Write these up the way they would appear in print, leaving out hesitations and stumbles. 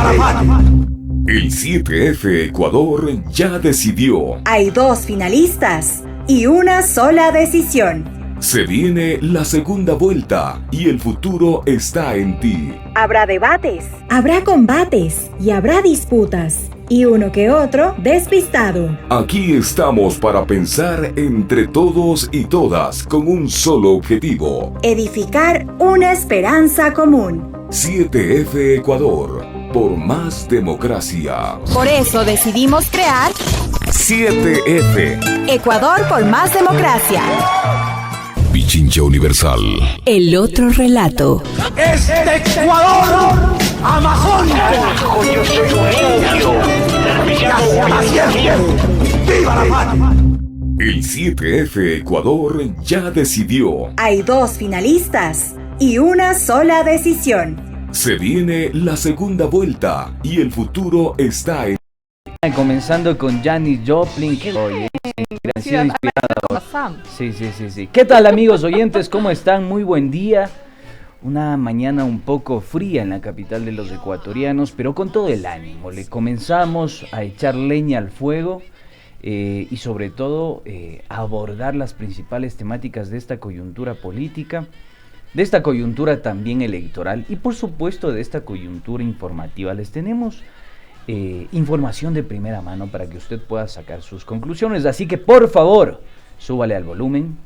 la patria! El 7F Ecuador ya decidió. Hay 2 finalistas y una sola decisión. Se viene la segunda vuelta y el futuro está en ti. Habrá debates, habrá combates y habrá disputas. Y uno que otro despistado. Aquí estamos para pensar entre todos y todas con un solo objetivo. Edificar una esperanza común. 7F Ecuador, por más democracia. Por eso decidimos crear 7F. Ecuador por más democracia. Pichincha Universal. El otro relato. ¡Este Ecuador amazónico! Yo soy un indio. ¡Viva la patria! El 7F Ecuador ya decidió. Hay 2 finalistas y una sola decisión. Se viene la segunda vuelta y el futuro está en... Comenzando con Janis Joplin, que hoy ha sido inspirada. Sí. ¿Qué tal, amigos oyentes? ¿Cómo están? Muy buen día. Una mañana un poco fría en la capital de los ecuatorianos, pero con todo el ánimo. Le comenzamos a echar leña al fuego y sobre todo a abordar las principales temáticas de esta coyuntura política, de esta coyuntura también electoral y por supuesto de esta coyuntura informativa. Les tenemos información de primera mano para que usted pueda sacar sus conclusiones. Así que por favor, súbale al volumen,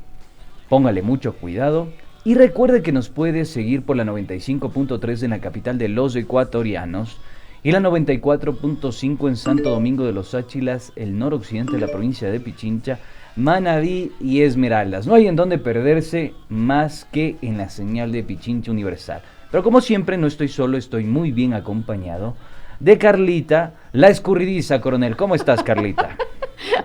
póngale mucho cuidado. Y recuerde que nos puede seguir por la 95.3 en la capital de los ecuatorianos y la 94.5 en Santo Domingo de los Áchilas, el noroccidente de la provincia de Pichincha, Manabí y Esmeraldas. No hay en dónde perderse más que en la señal de Pichincha Universal. Pero como siempre no estoy solo, estoy muy bien acompañado de Carlita, la escurridiza, coronel. ¿Cómo estás, Carlita?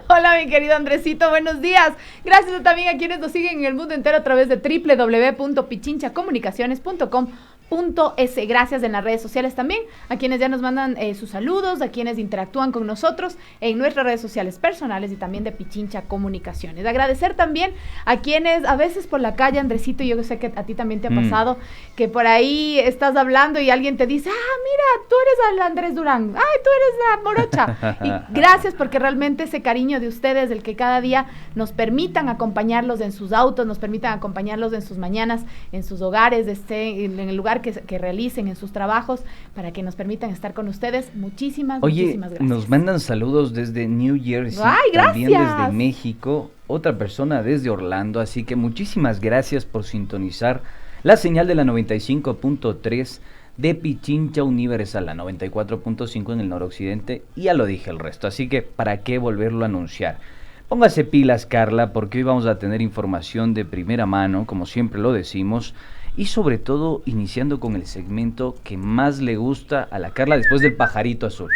Hola, mi querido Andresito, buenos días. Gracias también a quienes nos siguen en el mundo entero a través de www.pichinchacomunicaciones.com.es. Gracias en las redes sociales también, a quienes ya nos mandan sus saludos, a quienes interactúan con nosotros en nuestras redes sociales personales y también de Pichincha Comunicaciones. Agradecer también a quienes a veces por la calle, Andresito, yo sé que a ti también te ha pasado, que por ahí estás hablando y alguien te dice, mira, tú eres el Andrés Durán, tú eres la morocha. Y gracias porque realmente ese cariño de ustedes, el que cada día nos permitan acompañarlos en sus autos, nos permitan acompañarlos en sus mañanas, en sus hogares, en el lugar que realicen, en sus trabajos, para que nos permitan estar con ustedes. Muchísimas gracias. Nos mandan saludos desde New Jersey, también desde México, otra persona desde Orlando, así que muchísimas gracias por sintonizar la señal de la 95.3 de Pichincha Universal, la 94.5 en el noroccidente, y ya lo dije el resto, así que ¿para qué volverlo a anunciar? Póngase pilas, Carla, porque hoy vamos a tener información de primera mano, como siempre lo decimos, y sobre todo iniciando con el segmento que más le gusta a la Carla después del pajarito azul.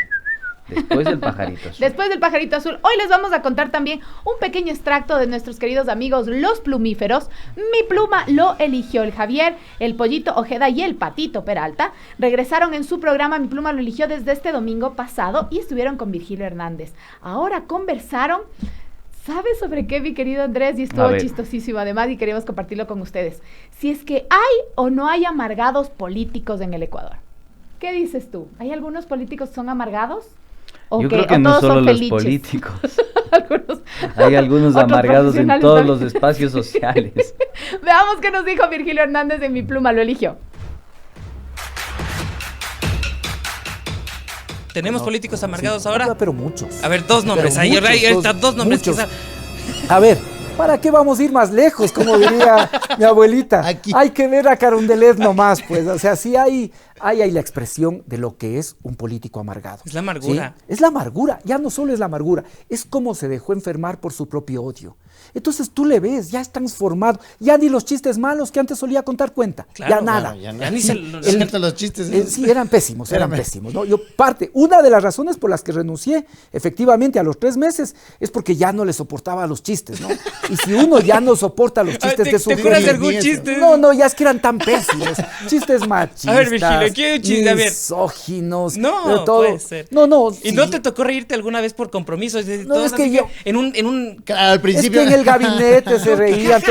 Después del pajarito azul. Después del pajarito azul. Hoy les vamos a contar también un pequeño extracto de nuestros queridos amigos los plumíferos. Mi pluma lo eligió. El Javier, el Pollito Ojeda y el Patito Peralta regresaron en su programa Mi pluma lo eligió desde este domingo pasado y estuvieron con Virgilio Hernández. Ahora conversaron. ¿Sabes sobre qué, mi querido Andrés? Y estuvo chistosísimo además y queremos compartirlo con ustedes. Si es que hay o no hay amargados políticos en el Ecuador. ¿Qué dices tú? ¿Hay algunos políticos que son amargados? Yo creo que no solo los políticos. Hay algunos amargados en todos los espacios sociales. Veamos qué nos dijo Virgilio Hernández de Mi pluma lo eligió. ¿Tenemos políticos amargados ahora? Pero muchos. A ver, dos nombres. Ahí están dos nombres. A ver, ¿para qué vamos a ir más lejos? Como diría mi abuelita. Aquí. Hay que ver a Carondelet nomás, pues. O sea, sí hay la expresión de lo que es un político amargado. Es la amargura. ¿Sí? Es la amargura. Ya no solo es la amargura, es cómo se dejó enfermar por su propio odio. Entonces tú le ves, ya es transformado. Ya ni los chistes malos que antes solía contar cuenta. Claro, ya nada. Ya ni se los chistes. Sí, eran pésimos, ¿no? Una de las razones por las que renuncié efectivamente a los 3 meses es porque ya no le soportaba los chistes, ¿no? Y si uno ya no soporta los chistes de su ¿Te acuerdas algún chiste? No, ya es que eran tan pésimos. Chistes machistas. A ver, Virgilio, ¿qué un chiste? A ver. Misóginos. No, todo. puede ser. No. ¿Y no te tocó reírte alguna vez por compromiso? No, es que yo... En un al principio... Es que en el gabinete se reían,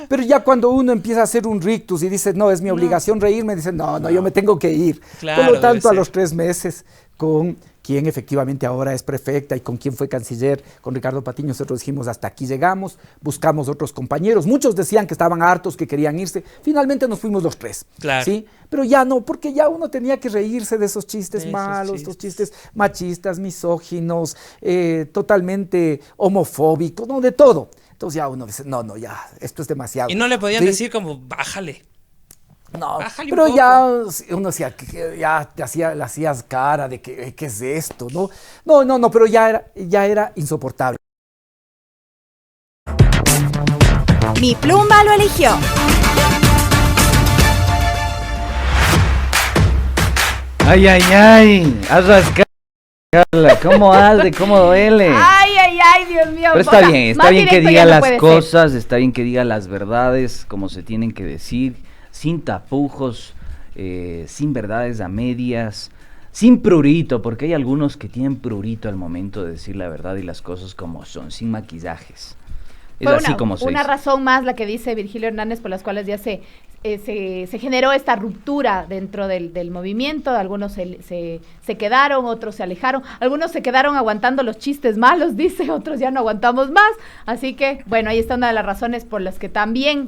pero ya cuando uno empieza a hacer un rictus y dice, no, es mi obligación reírme, dicen, no, yo me tengo que ir. Claro, por lo tanto, a debe los ser. 3 meses, con quien efectivamente ahora es prefecta y con quien fue canciller, con Ricardo Patiño, nosotros dijimos, hasta aquí llegamos, buscamos otros compañeros. Muchos decían que estaban hartos, que querían irse. Finalmente nos fuimos los 3. Claro. ¿Sí? Pero ya no, porque ya uno tenía que reírse de esos chistes malos, chistes. estos chistes machistas, misóginos, totalmente homofóbicos, no, de todo. Entonces ya uno dice, no, ya, esto es demasiado. Y no le podían ¿Sí? decir como, bájale. No, Bájale pero un poco. ya uno decía, que ya le hacías cara de que, ¿qué es esto? No, pero ya era insoportable. Mi pluma lo eligió. Ay, haz rascar, Carla, ¿cómo arde, cómo duele? Ay, Dios mío. Pero O sea, está más bien que directo diga ya no las puede ser. cosas, está bien que diga las verdades como se tienen que decir, sin tapujos, sin verdades a medias, sin prurito, porque hay algunos que tienen prurito al momento de decir la verdad y las cosas como son, sin maquillajes. Es Fue así como se una dice. razón más la que dice Virgilio Hernández por las cuales ya se generó esta ruptura dentro del movimiento. Algunos se quedaron, otros se alejaron, algunos se quedaron aguantando los chistes malos, dice, otros ya no aguantamos más. Así que, bueno, ahí está una de las razones por las que también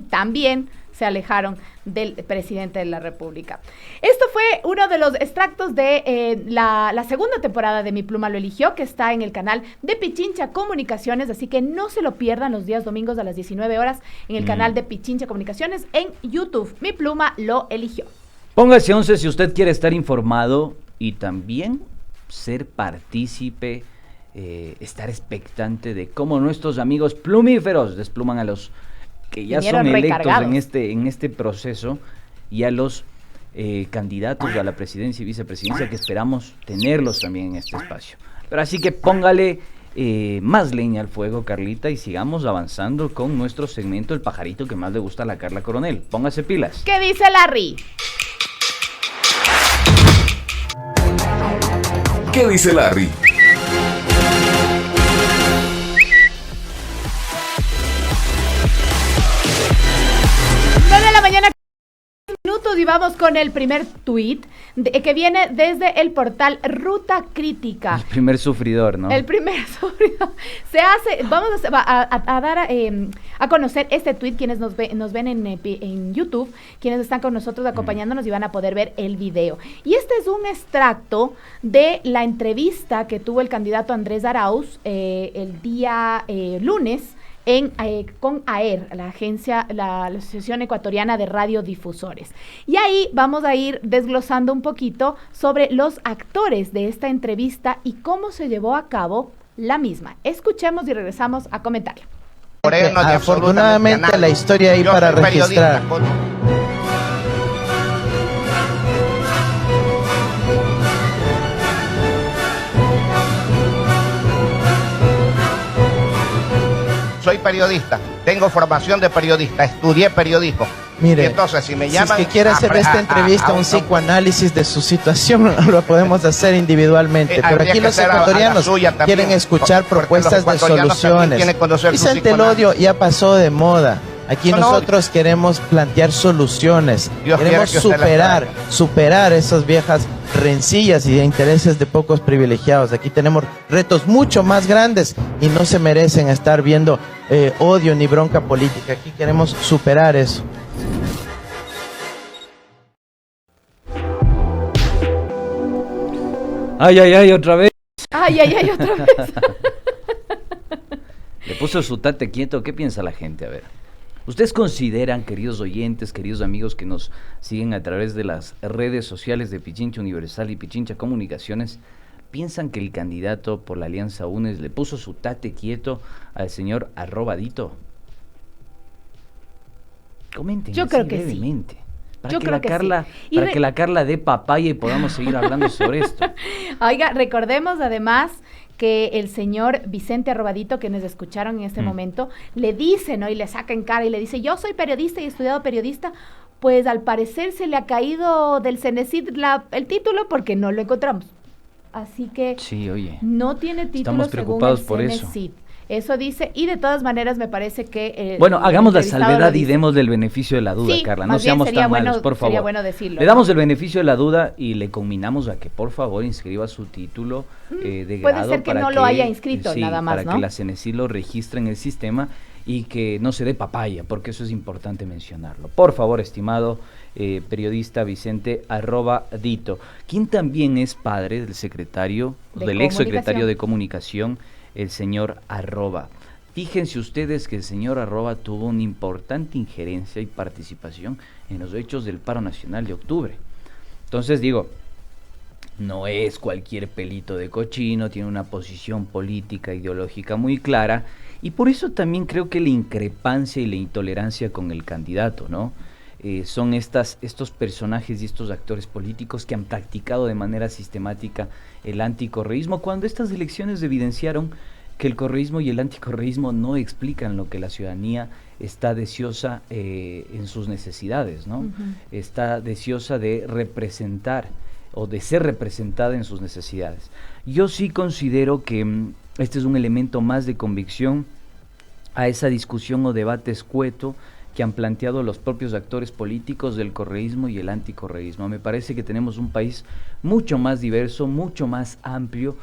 se alejaron del presidente de la República. Esto fue uno de los extractos de la segunda temporada de Mi Pluma lo eligió, que está en el canal de Pichincha Comunicaciones, así que no se lo pierdan los días domingos a las 19 horas en el canal de Pichincha Comunicaciones en YouTube. Mi Pluma lo eligió. Póngase 11 si usted quiere estar informado y también ser partícipe, estar expectante de cómo nuestros amigos plumíferos despluman a los que ya Vinieron son electos recargados. en este proceso y a los candidatos a la presidencia y vicepresidencia que esperamos tenerlos también en este espacio. Pero así que póngale más leña al fuego, Carlita, y sigamos avanzando con nuestro segmento El Pajarito que más le gusta a la Carla Coronel. Póngase pilas. ¿Qué dice Larry? ¿Qué dice Larry? Mañana minutos y vamos con el primer tuit que viene desde el portal Ruta Crítica. El primer sufridor, ¿no? El primer sufridor. Vamos a dar a conocer este tuit, quienes nos ven en YouTube, quienes están con nosotros acompañándonos y van a poder ver el video. Y este es un extracto de la entrevista que tuvo el candidato Andrés Arauz el día lunes con AER, la Asociación Ecuatoriana de Radiodifusores. Y ahí vamos a ir desglosando un poquito sobre los actores de esta entrevista y cómo se llevó a cabo la misma. Escuchemos y regresamos a comentarla. Afortunadamente la historia ahí para registrar. Soy periodista, tengo formación de periodista, estudié periodismo. Mire, y entonces, si me si llaman es que quiere hacer de esta entrevista un psicoanálisis de su situación, lo podemos hacer individualmente. Pero habría aquí que los hacer a la ecuatorianos suya también, quieren escuchar porque propuestas los de ecuatorianos también soluciones. tienen que conocer su Vicente, el psicoanálisis. odio ya pasó de moda. Aquí No, nosotros queremos plantear soluciones, Dios queremos quiera que usted las superar esas viejas rencillas y de intereses de pocos privilegiados. Aquí tenemos retos mucho más grandes y no se merecen estar viendo odio ni bronca política. Aquí queremos superar eso. Ay, otra vez. Ay, otra vez. Le puso su tate quieto. ¿Qué piensa la gente? A ver. ¿Ustedes consideran, queridos oyentes, queridos amigos que nos siguen a través de las redes sociales de Pichincha Universal y Pichincha Comunicaciones, piensan que el candidato por la Alianza UNES le puso su tate quieto al señor @Dito? Comenten. Yo creo que sí. Para Yo que creo la que Carla, sí. para que la Carla dé papaya y podamos seguir hablando sobre esto. Oiga, recordemos además que el señor Vicente Arrobadito, que nos escucharon en este momento, le dice, ¿no? Y le saca en cara y le dice, yo soy periodista y he estudiado periodista. Pues al parecer se le ha caído del Cenecit el título porque no lo encontramos. Así que Sí, oye. no tiene título Estamos preocupados según por el eso. Cenecit. Eso dice, y de todas maneras me parece que... bueno, hagamos la entrevistado salvedad lo dice. y demos del beneficio de la duda, Sí, Carla. más No bien seamos sería tan bueno- malos, por favor. sería bueno decirlo, Le ¿no? damos el beneficio de la duda y le conminamos a que, por favor, inscriba su título de puede grado. ser que para no lo haya inscrito, nada más, para ¿no? que la CNSI lo registre en el sistema y que no se dé papaya, porque eso es importante mencionarlo. Por favor, estimado periodista Vicente @Dito, quien también es padre del secretario, del ex secretario de Comunicación, el señor Arroba. Fíjense ustedes que el señor Arroba tuvo una importante injerencia y participación en los hechos del paro nacional de octubre. Entonces digo, no es cualquier pelito de cochino, tiene una posición política, ideológica muy clara, y por eso también creo que la increpancia y la intolerancia con el candidato, ¿no? Son estos personajes y estos actores políticos que han practicado de manera sistemática el anticorreísmo, cuando estas elecciones evidenciaron que el correísmo y el anticorreísmo no explican lo que la ciudadanía está deseosa en sus necesidades, ¿no? Está deseosa de representar o de ser representada en sus necesidades. Yo sí considero que este es un elemento más de convicción a esa discusión o debate escueto que han planteado los propios actores políticos del correísmo y el anticorreísmo. Me parece que tenemos un país mucho más diverso, mucho más amplio,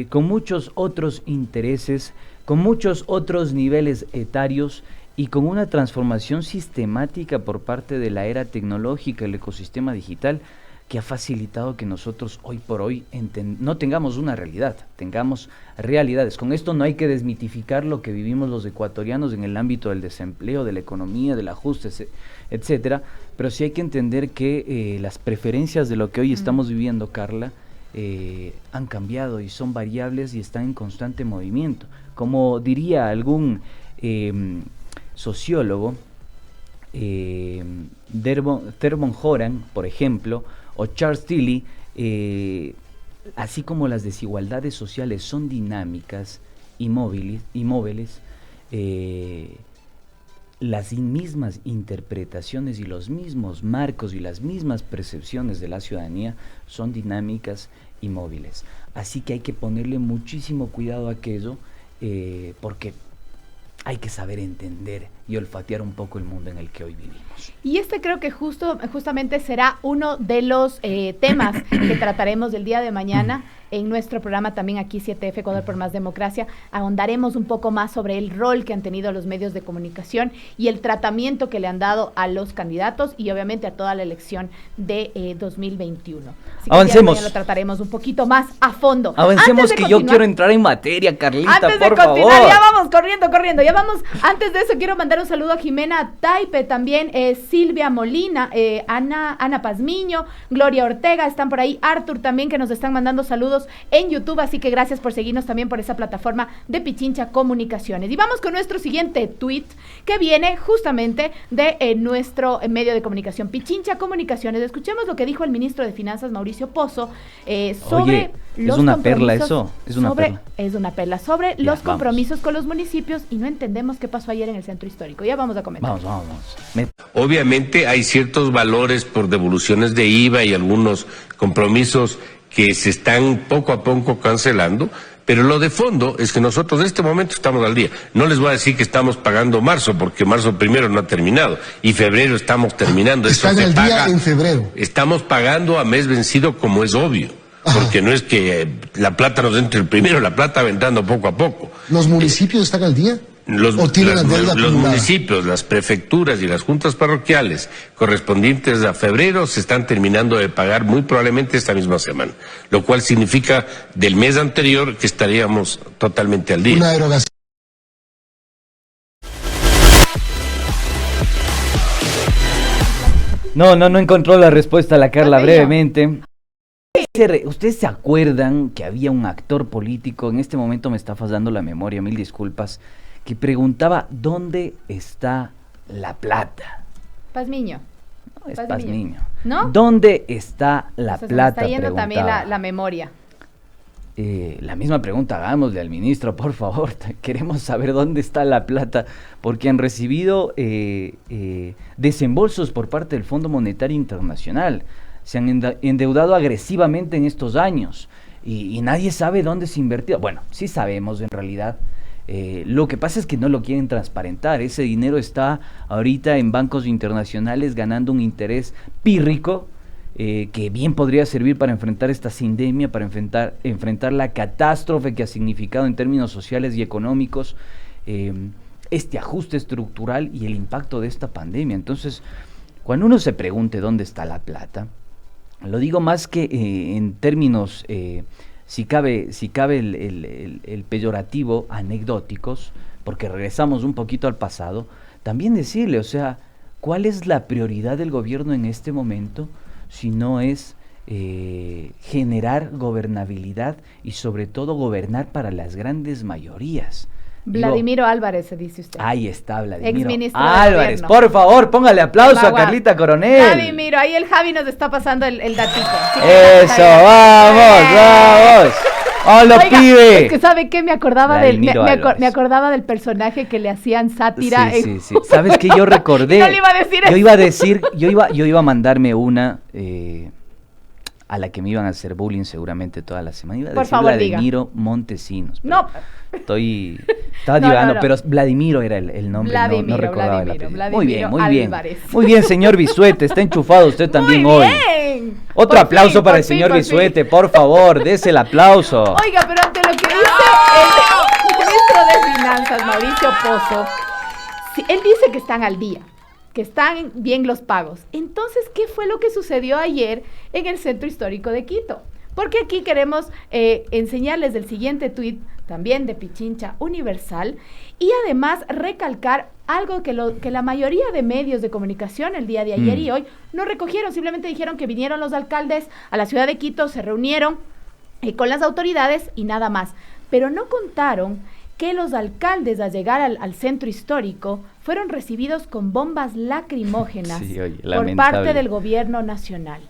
con muchos otros intereses, con muchos otros niveles etarios y con una transformación sistemática por parte de la era tecnológica, el ecosistema digital, que ha facilitado que nosotros hoy por hoy no tengamos una realidad, tengamos realidades. Con esto no hay que desmitificar lo que vivimos los ecuatorianos en el ámbito del desempleo, de la economía, del ajuste, etcétera, pero sí hay que entender que las preferencias de lo que hoy estamos viviendo, Carla, han cambiado y son variables y están en constante movimiento. Como diría algún sociólogo, Thurman Horan, por ejemplo, o Charles Tilly, así como las desigualdades sociales son dinámicas y móviles, las mismas interpretaciones y los mismos marcos y las mismas percepciones de la ciudadanía son dinámicas y móviles. Así que hay que ponerle muchísimo cuidado a aquello, porque hay que saber entender y olfatear un poco el mundo en el que hoy vivimos. Y este creo que justamente será uno de los temas que trataremos el día de mañana en nuestro programa también aquí 7F Ecuador por Más Democracia. Ahondaremos un poco más sobre el rol que han tenido los medios de comunicación y el tratamiento que le han dado a los candidatos y obviamente a toda la elección de 2021. Así que avancemos. Lo trataremos un poquito más a fondo. Avancemos, que yo quiero entrar en materia, Carlita, antes de por continuar, favor. ya vamos, corriendo, ya vamos. Antes de eso quiero mandar un saludo a Jimena Taipe, también Silvia Molina, Ana Pazmiño, Gloria Ortega, están por ahí, Arthur también, que nos están mandando saludos en YouTube, así que gracias por seguirnos también por esa plataforma de Pichincha Comunicaciones. Y vamos con nuestro siguiente tweet, que viene justamente de nuestro medio de comunicación, Pichincha Comunicaciones. Escuchemos lo que dijo el ministro de Finanzas, Mauricio Pozo, sobre los ¿es una perla compromisos eso? Es una perla. Es una perla sobre Ya, los vamos. compromisos con los municipios y no entendemos qué pasó ayer en el centro histórico. Ya vamos a comentar. Vamos. Obviamente hay ciertos valores por devoluciones de IVA y algunos compromisos que se están poco a poco cancelando, pero lo de fondo es que nosotros en este momento estamos al día. No les voy a decir que estamos pagando marzo, porque marzo primero no ha terminado, y febrero estamos terminando. Están al día en febrero. Estamos pagando a mes vencido, como es obvio, porque no es que la plata nos entre el primero, la plata va entrando poco a poco. ¿Los municipios están al día? Los municipios, las prefecturas y las juntas parroquiales correspondientes a febrero se están terminando de pagar muy probablemente esta misma semana, lo cual significa del mes anterior que estaríamos totalmente al día. Una derogación. No encontró la respuesta a la Carla brevemente. ¿Ustedes se acuerdan que había un actor político, en este momento me está fallando la memoria, mil disculpas, que preguntaba ¿dónde está la plata? Pazmiño. No es Pazmiño. ¿No? ¿Dónde está la plata? Se me está yendo también la memoria. La misma pregunta hagámosle al ministro, por favor. Queremos saber dónde está la plata, porque han recibido desembolsos por parte del Fondo Monetario Internacional. Se han endeudado agresivamente en estos años y nadie sabe dónde se ha invertido. Bueno, sí sabemos en realidad, Lo que pasa es que no lo quieren transparentar. Ese dinero está ahorita en bancos internacionales ganando un interés pírrico, que bien podría servir para enfrentar esta sindemia, para enfrentar la catástrofe que ha significado en términos sociales y económicos este ajuste estructural y el impacto de esta pandemia. Entonces, cuando uno se pregunte dónde está la plata, lo digo más que en términos, si cabe el peyorativo, anecdóticos, porque regresamos un poquito al pasado, también decirle, o sea, ¿cuál es la prioridad del gobierno en este momento? Si no es generar gobernabilidad y sobre todo gobernar para las grandes mayorías. Vladimiro Álvarez, se dice usted. Ahí está Vladimiro Exministro Álvarez. de Por favor, póngale aplauso a Carlita Coronel. Vladimiro, ahí el Javi nos está pasando el datito. Eso, vamos. ¡Hola, pibe! Es que ¿sabe qué? Me acordaba me acordaba del personaje que le hacían sátira. Sí. ¿Sabes qué? Yo recordé. No le iba a decir eso. Yo iba a mandarme una a la que me iban a hacer bullying seguramente toda la semana. Iba a decir Vladimiro Montesinos. No. Estaba divagando, pero Vladimiro era el nombre, no recordaba el apellido. Muy bien. Muy bien, señor Bisuete, está enchufado usted también hoy. Otro aplauso para el señor Bisuete, por favor, dese el aplauso. Oiga, pero ante lo que dice el ministro de Finanzas, Mauricio Pozo, él dice que están al día, que están bien los pagos. Entonces, ¿qué fue lo que sucedió ayer en el Centro Histórico de Quito? Porque aquí queremos enseñarles el siguiente tuit, también de Pichincha Universal, y además recalcar algo que la mayoría de medios de comunicación el día de ayer y hoy no recogieron. Simplemente dijeron que vinieron los alcaldes a la ciudad de Quito, se reunieron con las autoridades y nada más. Pero no contaron que los alcaldes al llegar al centro histórico fueron recibidos con bombas lacrimógenas por parte del gobierno nacional.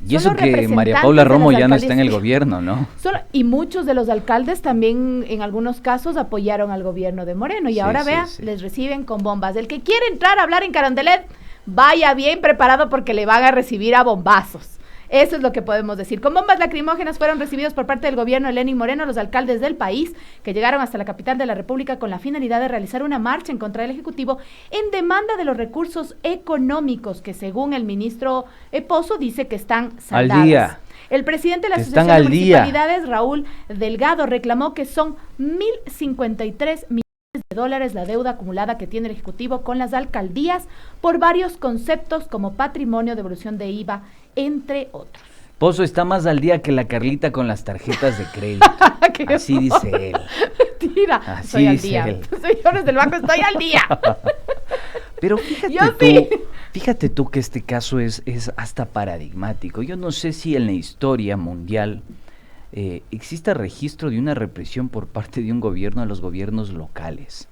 Y eso que María Paula Romo ya no está en el gobierno, ¿no? Y muchos de los alcaldes también en algunos casos apoyaron al gobierno de Moreno y ahora les reciben con bombas. El que quiere entrar a hablar en Carondelet, vaya bien preparado porque le van a recibir a bombazos. Eso es lo que podemos decir. Con bombas lacrimógenas fueron recibidos por parte del gobierno de Lenín Moreno los alcaldes del país que llegaron hasta la capital de la República con la finalidad de realizar una marcha en contra del Ejecutivo en demanda de los recursos económicos que según el ministro Pozo dice que están saldadas. Al día. El presidente de la Asociación de Municipalidades, Raúl Delgado, reclamó que son 1.053 millones de dólares la deuda acumulada que tiene el Ejecutivo con las alcaldías por varios conceptos como patrimonio, devolución de IVA, entre otros. Pozo está más al día que la Carlita con las tarjetas de crédito. Así dice él. Mentira, así estoy al dice día. Él. Señores del banco, estoy al día. Pero fíjate tú que este caso es hasta paradigmático. Yo no sé si en la historia mundial exista registro de una represión por parte de un gobierno a los gobiernos locales,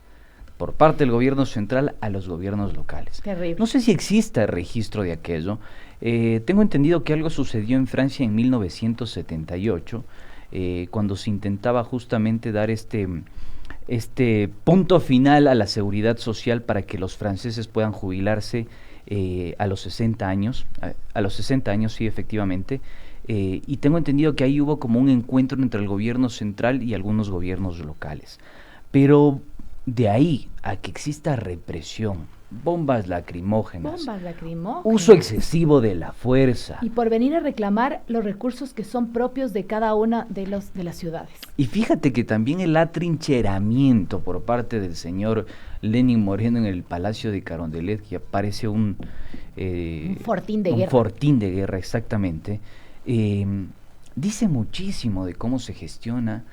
por parte del gobierno central a los gobiernos locales. Terrible. No sé si exista registro de aquello. Tengo entendido que algo sucedió en Francia en 1978, cuando se intentaba justamente dar este punto final a la seguridad social para que los franceses puedan jubilarse a los 60 años, a los 60 años, sí, efectivamente. Y tengo entendido que ahí hubo como un encuentro entre el gobierno central y algunos gobiernos locales. Pero de ahí a que exista represión, bombas lacrimógenas, uso excesivo de la fuerza. Y por venir a reclamar los recursos que son propios de cada una de las ciudades. Y fíjate que también el atrincheramiento por parte del señor Lenín Moreno en el Palacio de Carondelet, que parece un fortín de guerra. Un fortín de guerra, exactamente. Dice muchísimo de cómo se gestiona,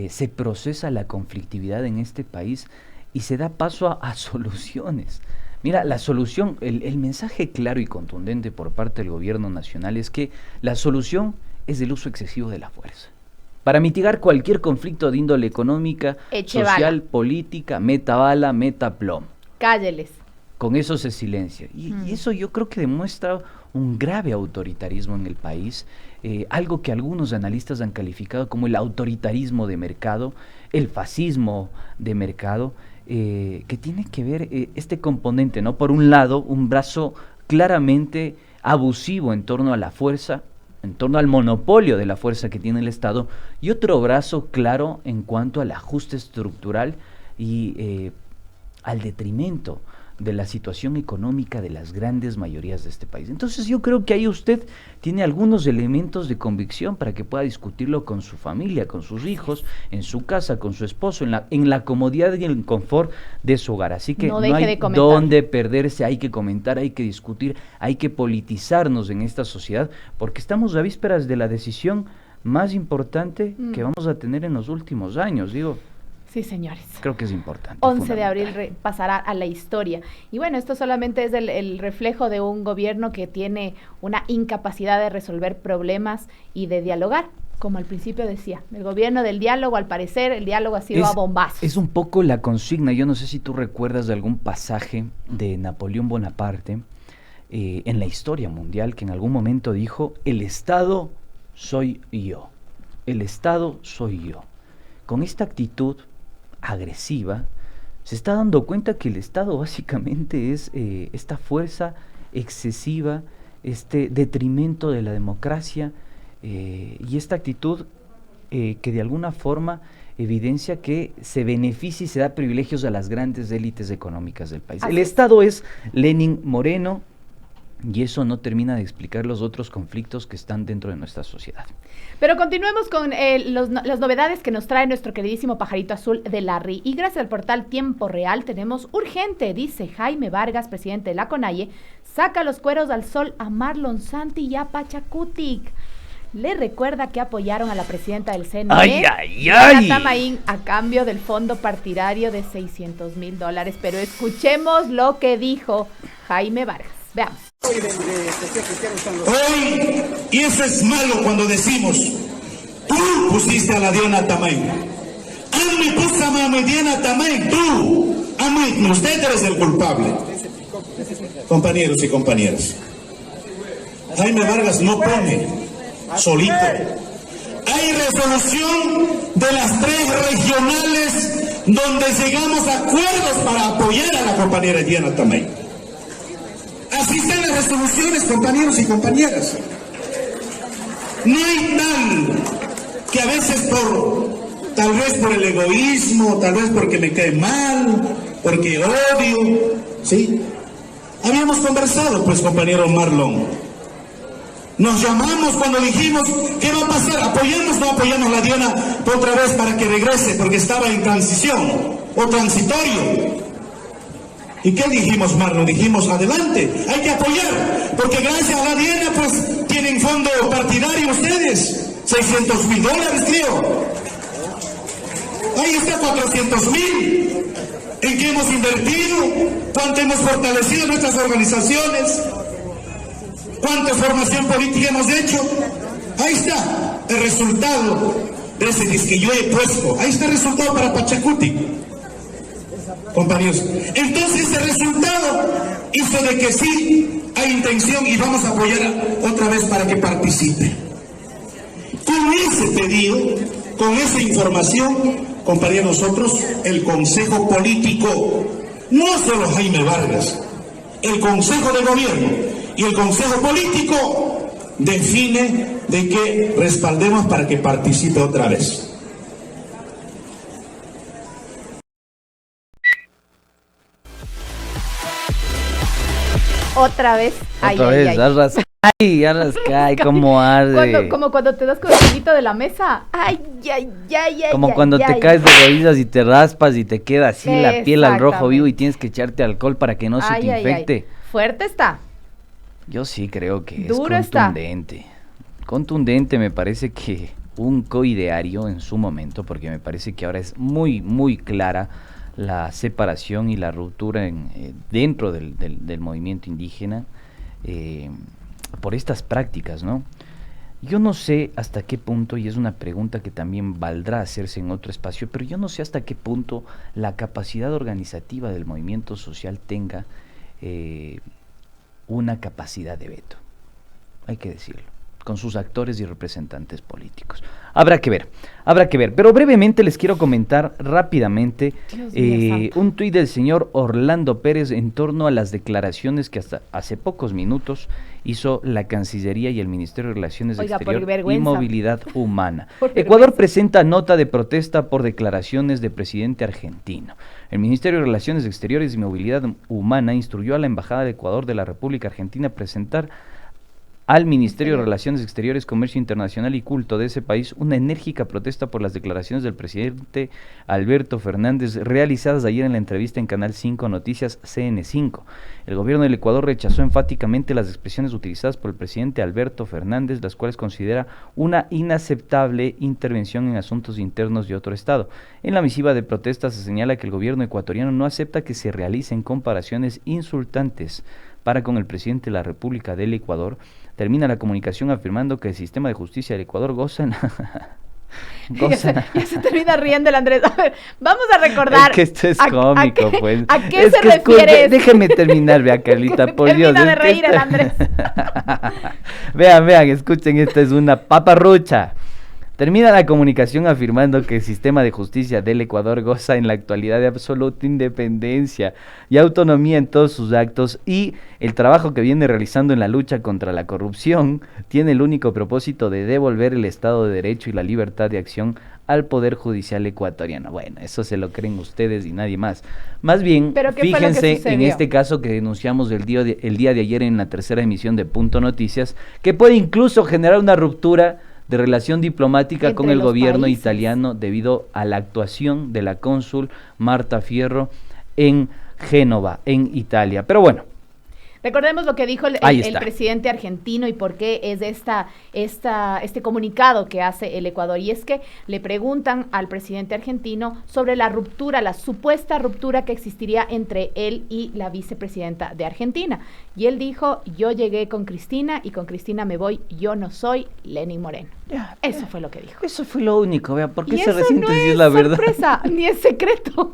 se procesa la conflictividad en este país y se da paso a soluciones. Mira, la solución, el mensaje claro y contundente por parte del gobierno nacional es que la solución es el uso excesivo de la fuerza. Para mitigar cualquier conflicto de índole económica, social, política, meta bala, meta plomo. Cálleles. Con eso se silencia. Y eso yo creo que demuestra un grave autoritarismo en el país, algo que algunos analistas han calificado como el autoritarismo de mercado, el fascismo de mercado, que tiene que ver este componente, ¿no? Por un lado, un brazo claramente abusivo en torno a la fuerza, en torno al monopolio de la fuerza que tiene el Estado, y otro brazo claro en cuanto al ajuste estructural y al detrimento de la situación económica de las grandes mayorías de este país. Entonces yo creo que ahí usted tiene algunos elementos de convicción para que pueda discutirlo con su familia, con sus hijos, en su casa, con su esposo, en la comodidad y el confort de su hogar. Así que no hay dónde perderse, hay que comentar, hay que discutir, hay que politizarnos en esta sociedad, porque estamos a vísperas de la decisión más importante que vamos a tener en los últimos años, digo. Sí, señores. Creo que es importante. 11 de abril pasará a la historia. Y bueno, esto solamente es el reflejo de un gobierno que tiene una incapacidad de resolver problemas y de dialogar. Como al principio decía, el gobierno del diálogo, al parecer, el diálogo ha sido a bombazos. Es un poco la consigna. Yo no sé si tú recuerdas de algún pasaje de Napoleón Bonaparte en la historia mundial que en algún momento dijo: el Estado soy yo. El Estado soy yo. Con esta actitud agresiva, se está dando cuenta que el Estado básicamente es esta fuerza excesiva, este detrimento de la democracia y esta actitud que de alguna forma evidencia que se beneficia y se da privilegios a las grandes élites económicas del país. El Estado es Lenin Moreno y eso no termina de explicar los otros conflictos que están dentro de nuestra sociedad. Pero continuemos con las novedades que nos trae nuestro queridísimo pajarito azul de Larry. Y gracias al portal Tiempo Real tenemos urgente, dice Jaime Vargas, presidente de la CONAIE, saca los cueros al sol a Marlon Santi y a Pachacutic. Le recuerda que apoyaron a la presidenta del CNE, Diana Tamaín, a cambio del fondo partidario de $600,000. Pero escuchemos lo que dijo Jaime Vargas. Veamos. Hoy, y eso es malo cuando decimos, tú pusiste a la Diana Tamaín. Me puso a la Diana Tamaín, tú. Usted eres el culpable. Compañeros y compañeras, Jaime Vargas no pone solito. Hay resolución de las 3 regionales donde llegamos a acuerdos para apoyar a la compañera Diana Tamaín. Así están las resoluciones, compañeros y compañeras. No hay tal que a veces tal vez por el egoísmo, tal vez porque me cae mal, porque odio, ¿sí? Habíamos conversado, pues, compañero Marlon. Nos llamamos cuando dijimos, ¿qué va a pasar? ¿Apoyamos o no apoyamos a la Diana otra vez para que regrese? Porque estaba en transición o transitorio. ¿Y qué dijimos, Marlon? Dijimos, adelante, hay que apoyar, porque gracias a la Diana, pues, tienen fondo partidario ustedes, $600,000, creo. Ahí está, 400,000. ¿En qué hemos invertido? ¿Cuánto hemos fortalecido nuestras organizaciones? ¿Cuánta formación política hemos hecho? Ahí está el resultado de ese que yo he puesto. Ahí está el resultado para Pachacutic. Compañeros, entonces ese resultado hizo de que sí hay intención y vamos a apoyar otra vez para que participe. Con ese pedido, con esa información, compañeros, nosotros, el Consejo Político, no solo Jaime Vargas, el Consejo de Gobierno y el Consejo Político define de que respaldemos para que participe otra vez. Otra vez. Otra vez, arrascay, como arde. Como cuando te das con el poquito de la mesa. Ay. Como cuando te caes de rodillas y te raspas y te queda así la piel al rojo vivo y tienes que echarte alcohol para que no se te infecte. Fuerte está. Yo sí creo que Duro es contundente. Contundente, me parece que un coideario en su momento, porque me parece que ahora es muy, muy clara la separación y la ruptura dentro del movimiento indígena por estas prácticas, ¿no? Yo no sé hasta qué punto, y es una pregunta que también valdrá hacerse en otro espacio, pero yo no sé hasta qué punto la capacidad organizativa del movimiento social tenga una capacidad de veto. Hay que decirlo. con sus actores y representantes políticos. Habrá que ver, pero brevemente les quiero comentar rápidamente un tuit del señor Orlando Pérez en torno a las declaraciones que hasta hace pocos minutos hizo la Cancillería y el Ministerio de Relaciones Exteriores y Movilidad Humana. Ecuador presenta nota de protesta por declaraciones de presidente argentino. El Ministerio de Relaciones Exteriores y Movilidad Humana instruyó a la Embajada de Ecuador de la República Argentina a presentar al Ministerio de Relaciones Exteriores, Comercio Internacional y Culto de ese país una enérgica protesta por las declaraciones del presidente Alberto Fernández realizadas ayer en la entrevista en Canal 5 Noticias CN5. El gobierno del Ecuador rechazó enfáticamente las expresiones utilizadas por el presidente Alberto Fernández, las cuales considera una inaceptable intervención en asuntos internos de otro estado. En la misiva de protesta se señala que el gobierno ecuatoriano no acepta que se realicen comparaciones insultantes para con el presidente de la República del Ecuador. Termina la comunicación afirmando que el sistema de justicia del Ecuador goza... Ya se termina riendo el Andrés. A ver, vamos a recordar. Es que esto es cómico, pues. ¿A qué se refiere? Déjeme terminar, vea, Carlita, por Dios. Termina de reír el Andrés. Vean, escuchen, esta es una paparrucha. Termina la comunicación afirmando que el sistema de justicia del Ecuador goza en la actualidad de absoluta independencia y autonomía en todos sus actos, y el trabajo que viene realizando en la lucha contra la corrupción tiene el único propósito de devolver el Estado de Derecho y la libertad de acción al Poder Judicial ecuatoriano. Bueno, eso se lo creen ustedes y nadie más. Más bien, fíjense en este caso que denunciamos el día de ayer en la tercera emisión de Punto Noticias, que puede incluso generar una ruptura de relación diplomática con el gobierno italiano debido a la actuación de la cónsul Marta Fierro en Génova, en Italia. Pero bueno, recordemos lo que dijo el presidente argentino y por qué es este comunicado que hace el Ecuador. Y es que le preguntan al presidente argentino sobre la ruptura, la supuesta ruptura que existiría entre él y la vicepresidenta de Argentina. Y él dijo: yo llegué con Cristina y con Cristina me voy, yo no soy Lenín Moreno. Eso fue lo que dijo. Eso fue lo único, vea, ¿por qué se no resienten si es la verdad? Sorpresa, ni es secreto.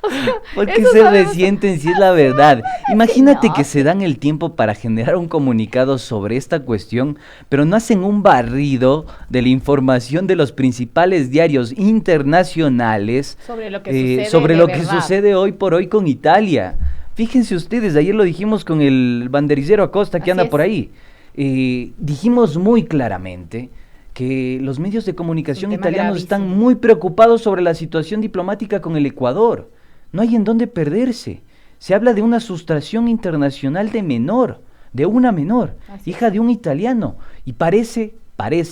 O sea, ¿por qué se resienten si es la verdad? Imagínate que se dan el tiempo para generar un comunicado sobre esta cuestión, pero no hacen un barrido de la información de los principales diarios internacionales sobre lo que sucede hoy por hoy con Italia. Fíjense ustedes, ayer lo dijimos con el banderillero Acosta que anda por ahí. Dijimos muy claramente que los medios de comunicación italianos están muy preocupados sobre la situación diplomática con el Ecuador. No hay en dónde perderse. Se habla de una sustracción internacional de una menor, hija de un italiano. Y parece,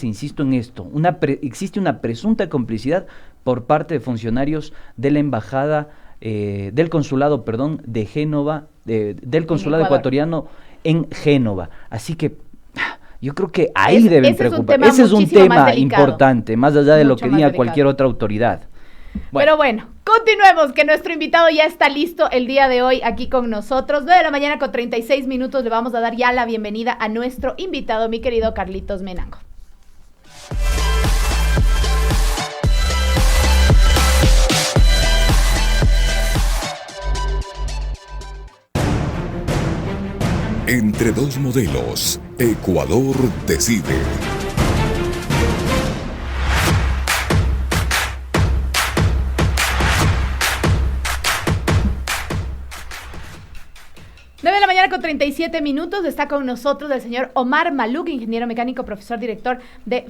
insisto en esto, existe una presunta complicidad por parte de funcionarios de la embajada, del consulado de Génova, del consulado ecuatoriano en Génova. Así que yo creo que ahí deben preocupar. Ese es un tema importante, más allá de lo que diga cualquier otra autoridad. Bueno. Pero bueno, continuemos, que nuestro invitado ya está listo el día de hoy aquí con nosotros. 9 de la mañana con 36 minutos. Le vamos a dar ya la bienvenida a nuestro invitado, mi querido Carlitos Menango. Entre dos modelos, Ecuador decide. Con 37 minutos está con nosotros el señor Omar Maluk, ingeniero mecánico, profesor director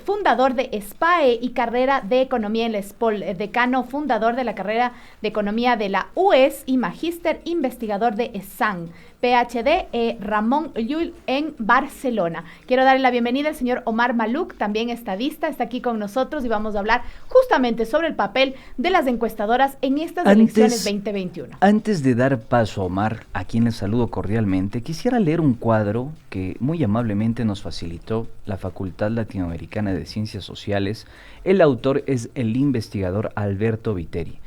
fundador de SPAE y carrera de economía en la SPOL, decano fundador de la carrera de economía de la UES y magíster investigador de ESAN, PhD Ramón Llull en Barcelona. Quiero darle la bienvenida al señor Omar Maluk, también estadista, está aquí con nosotros y vamos a hablar justamente sobre el papel de las encuestadoras en estas elecciones 2021. Antes de dar paso a Omar, a quien le saludo cordialmente, quisiera leer un cuadro que muy amablemente nos facilitó la Facultad Latinoamericana de Ciencias Sociales. El autor es el investigador Alberto Viteri.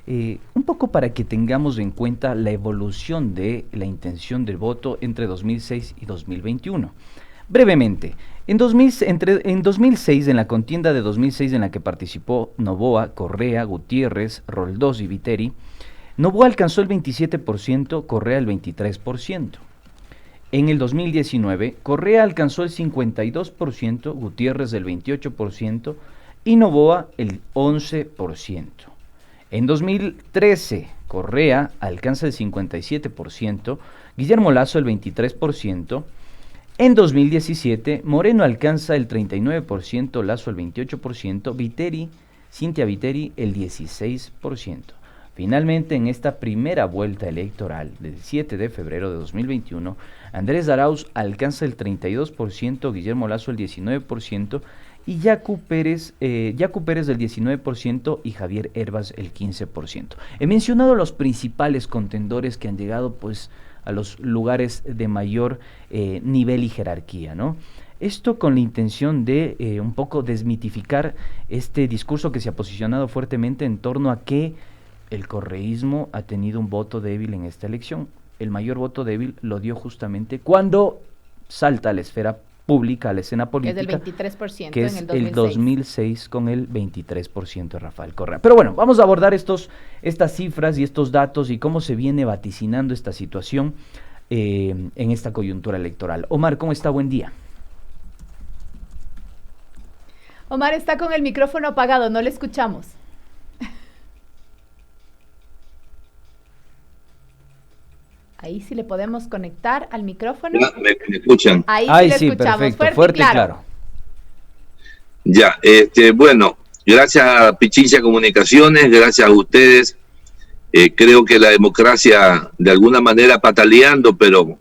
Un poco para que tengamos en cuenta la evolución de la intención del voto entre 2006 y 2021. Brevemente, en 2006, en la contienda de 2006 en la que participó Noboa, Correa, Gutiérrez, Roldós y Viteri, Noboa alcanzó el 27%, Correa el 23%. En el 2019, Correa alcanzó el 52%, Gutiérrez el 28% y Noboa el 11%. En 2013, Correa alcanza el 57%, Guillermo Lasso el 23%. En 2017, Moreno alcanza el 39%, Lasso el 28%, Cynthia Viteri el 16%. Finalmente, en esta primera vuelta electoral del 7 de febrero de 2021, Andrés Arauz alcanza el 32%, Guillermo Lasso el 19% y Yacu Pérez del 19% y Javier Herbas el 15%. He mencionado los principales contendores que han llegado pues a los lugares de mayor nivel y jerarquía, ¿no? Esto con la intención de un poco desmitificar este discurso que se ha posicionado fuertemente en torno a que el correísmo ha tenido un voto débil en esta elección. El mayor voto débil lo dio justamente cuando salta a la esfera pública, a la escena política. Es del 23% que en es el 2006. el 2006 con el 23% de Rafael Correa. Pero bueno, vamos a abordar estas cifras y estos datos y cómo se viene vaticinando esta situación en esta coyuntura electoral. Omar, ¿cómo está? Buen día. Omar está con el micrófono apagado, no le escuchamos. Ahí sí le podemos conectar al micrófono. ¿Me escuchan? Ahí sí le escuchamos, perfecto, fuerte y claro. Ya, bueno, gracias a Pichincha Comunicaciones, gracias a ustedes. Creo que la democracia, de alguna manera pataleando, pero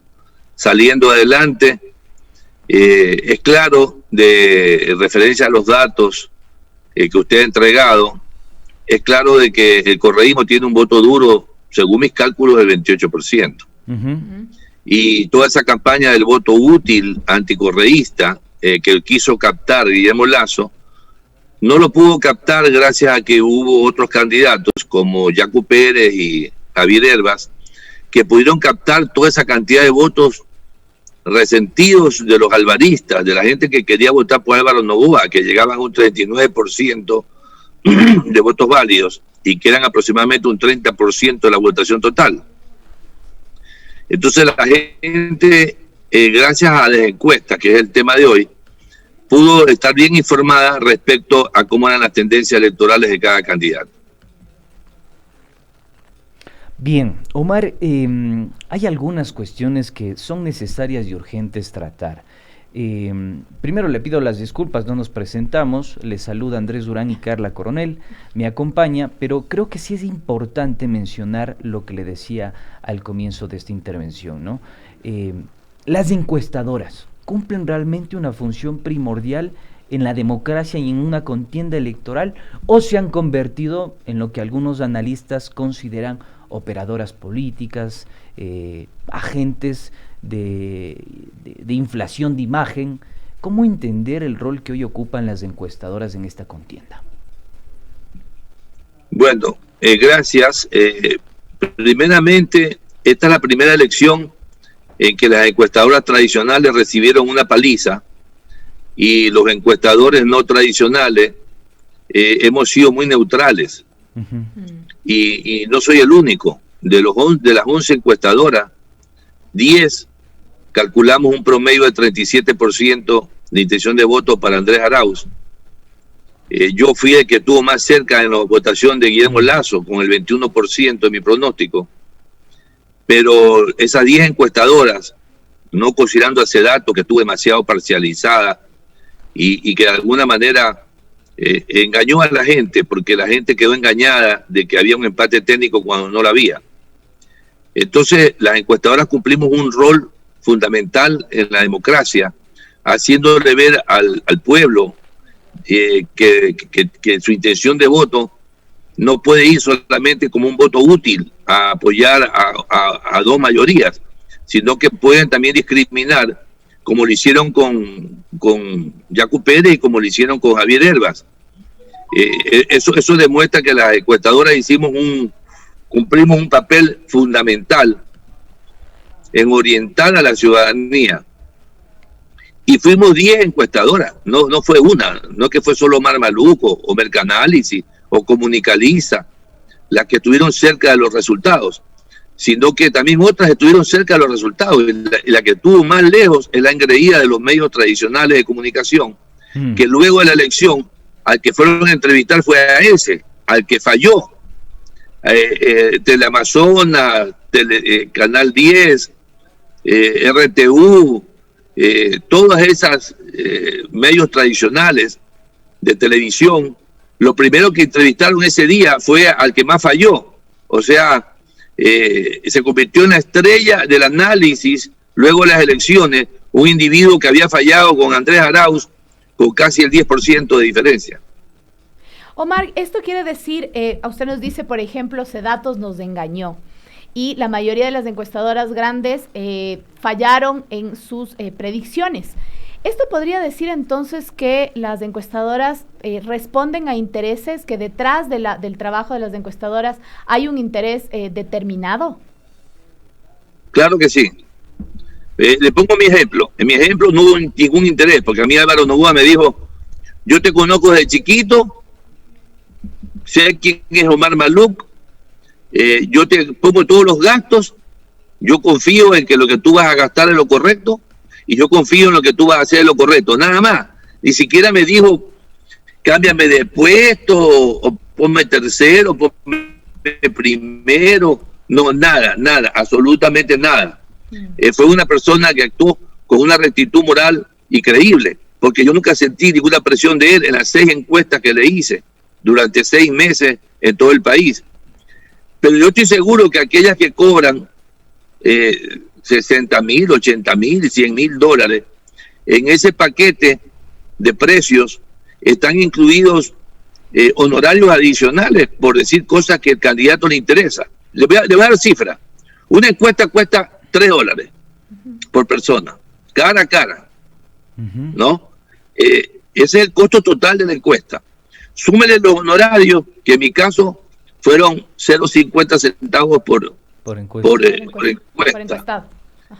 saliendo adelante. Es claro, de referencia a los datos que usted ha entregado, es claro de que el correísmo tiene un voto duro, según mis cálculos, del 28%. Y toda esa campaña del voto útil anticorreísta que quiso captar Guillermo Lasso, no lo pudo captar gracias a que hubo otros candidatos como Yacu Pérez y Javier Herbas que pudieron captar toda esa cantidad de votos resentidos de los alvaristas, de la gente que quería votar por Álvaro Noboa, que llegaban a un 39% de votos válidos y que eran aproximadamente un 30% de la votación total. Entonces la gente, gracias a las encuestas, que es el tema de hoy, pudo estar bien informada respecto a cómo eran las tendencias electorales de cada candidato. Bien, Omar, hay algunas cuestiones que son necesarias y urgentes tratar. Primero le pido las disculpas, no nos presentamos, les saluda Andrés Durán y Carla Coronel, me acompaña, pero creo que sí es importante mencionar lo que le decía al comienzo de esta intervención, ¿no? Las encuestadoras cumplen realmente una función primordial en la democracia y en una contienda electoral, o se han convertido en lo que algunos analistas consideran operadoras políticas, agentes de inflación de imagen. ¿Cómo entender el rol que hoy ocupan las encuestadoras en esta contienda? Bueno, gracias. Primeramente, esta es la primera elección en que las encuestadoras tradicionales recibieron una paliza y los encuestadores no tradicionales hemos sido muy neutrales. Y no soy el único. De las 11 encuestadoras, 10 calculamos un promedio de 37% de intención de voto para Andrés Arauz. Yo fui el que estuvo más cerca en la votación de Guillermo Lasso, con el 21% de mi pronóstico. Pero esas 10 encuestadoras, no considerando ese dato que estuvo demasiado parcializada y que de alguna manera engañó a la gente, porque la gente quedó engañada de que había un empate técnico cuando no lo había. Entonces, las encuestadoras cumplimos un rol fundamental en la democracia, haciéndole ver al pueblo que su intención de voto no puede ir solamente como un voto útil a apoyar a dos mayorías, sino que pueden también discriminar, como lo hicieron con Yacu Pérez y como lo hicieron con Javier Herbas. Eso demuestra que las encuestadoras cumplimos un papel fundamental en orientar a la ciudadanía. Y fuimos 10 encuestadoras, no fue una, no que fue solo Omar Maluco, o Mercanálisis, o Comunicaliza, las que estuvieron cerca de los resultados, sino que también otras estuvieron cerca de los resultados. Y la que estuvo más lejos es la engreída de los medios tradicionales de comunicación, que luego de la elección, al que fueron a entrevistar fue a ese, al que falló. Teleamazonas, Canal 10, RTU, todas esas medios tradicionales de televisión, lo primero que entrevistaron ese día fue al que más falló. O sea, se convirtió en la estrella del análisis luego de las elecciones, un individuo que había fallado con Andrés Arauz con casi el 10% de diferencia. Omar, esto quiere decir, usted nos dice, por ejemplo, Sedatos nos engañó y la mayoría de las encuestadoras grandes fallaron en sus predicciones. ¿Esto podría decir entonces que las encuestadoras responden a intereses, que detrás del trabajo de las encuestadoras hay un interés determinado? Claro que sí. Le pongo mi ejemplo. En mi ejemplo no hubo ningún interés, porque a mí Álvaro Noboa me dijo, yo te conozco desde chiquito, sé quién es Omar Maluc, yo te pongo todos los gastos, yo confío en que lo que tú vas a gastar es lo correcto, y yo confío en lo que tú vas a hacer es lo correcto, nada más. Ni siquiera me dijo, cámbiame de puesto, o ponme tercero, ponme primero, no, nada, absolutamente nada. Fue una persona que actuó con una rectitud moral increíble, porque yo nunca sentí ninguna presión de él en las 6 encuestas que le hice durante 6 meses en todo el país. Pero yo estoy seguro que aquellas que cobran 60,000, 80,000, $100,000, en ese paquete de precios están incluidos honorarios adicionales por decir cosas que el candidato le interesa. Le voy a dar cifras. Una encuesta cuesta $3 por persona, cara a cara, ¿no? Ese es el costo total de la encuesta. Súmele los honorarios, que en mi caso fueron 0.50 centavos por encuesta.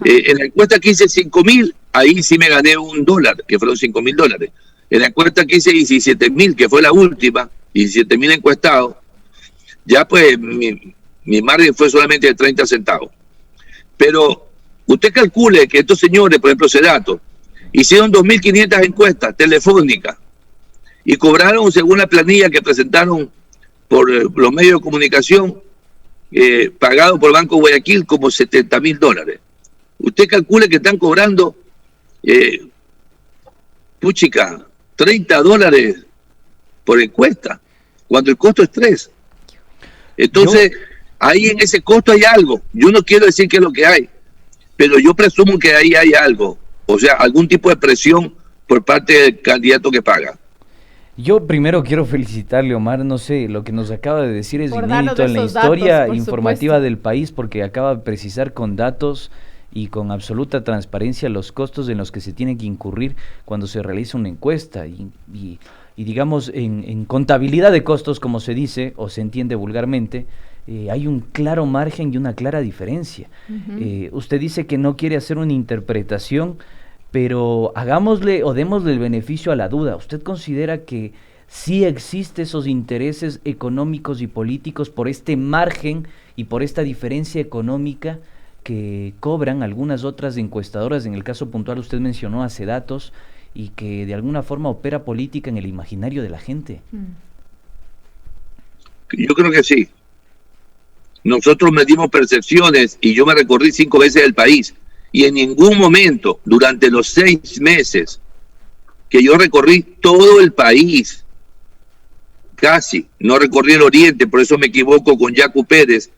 En la encuesta que hice 5,000, ahí sí me gané $1, que fueron $5,000. En la encuesta que hice 17,000, que fue la última, 17,000 encuestados, ya pues mi margen fue solamente de 30 centavos. Pero usted calcule que estos señores, por ejemplo, Sedato, hicieron 2.500 encuestas telefónicas y cobraron, según la planilla que presentaron por los medios de comunicación, pagado por Banco Guayaquil, como $70,000. Usted calcule que están cobrando, $30 por encuesta, cuando el costo es 3. Entonces, ahí en ese costo hay algo. Yo no quiero decir qué es lo que hay, pero yo presumo que ahí hay algo. O sea, algún tipo de presión por parte del candidato que paga. Yo primero quiero felicitarle, Omar, no sé, lo que nos acaba de decir es inédito en la historia informativa del país, porque acaba de precisar con datos y con absoluta transparencia los costos en los que se tiene que incurrir cuando se realiza una encuesta y digamos en contabilidad de costos, como se dice o se entiende vulgarmente, hay un claro margen y una clara diferencia. Usted dice que no quiere hacer una interpretación, pero hagámosle o démosle el beneficio a la duda. ¿Usted considera que sí existen esos intereses económicos y políticos por este margen y por esta diferencia económica que cobran algunas otras encuestadoras? En el caso puntual usted mencionó a Sedatos, y que de alguna forma opera política en el imaginario de la gente. Yo creo que sí. Nosotros medimos percepciones y yo me recorrí 5 veces el país, y en ningún momento durante los 6 meses que yo recorrí todo el país, casi, no recorrí el oriente, por eso me equivoco con Yacu Pérez,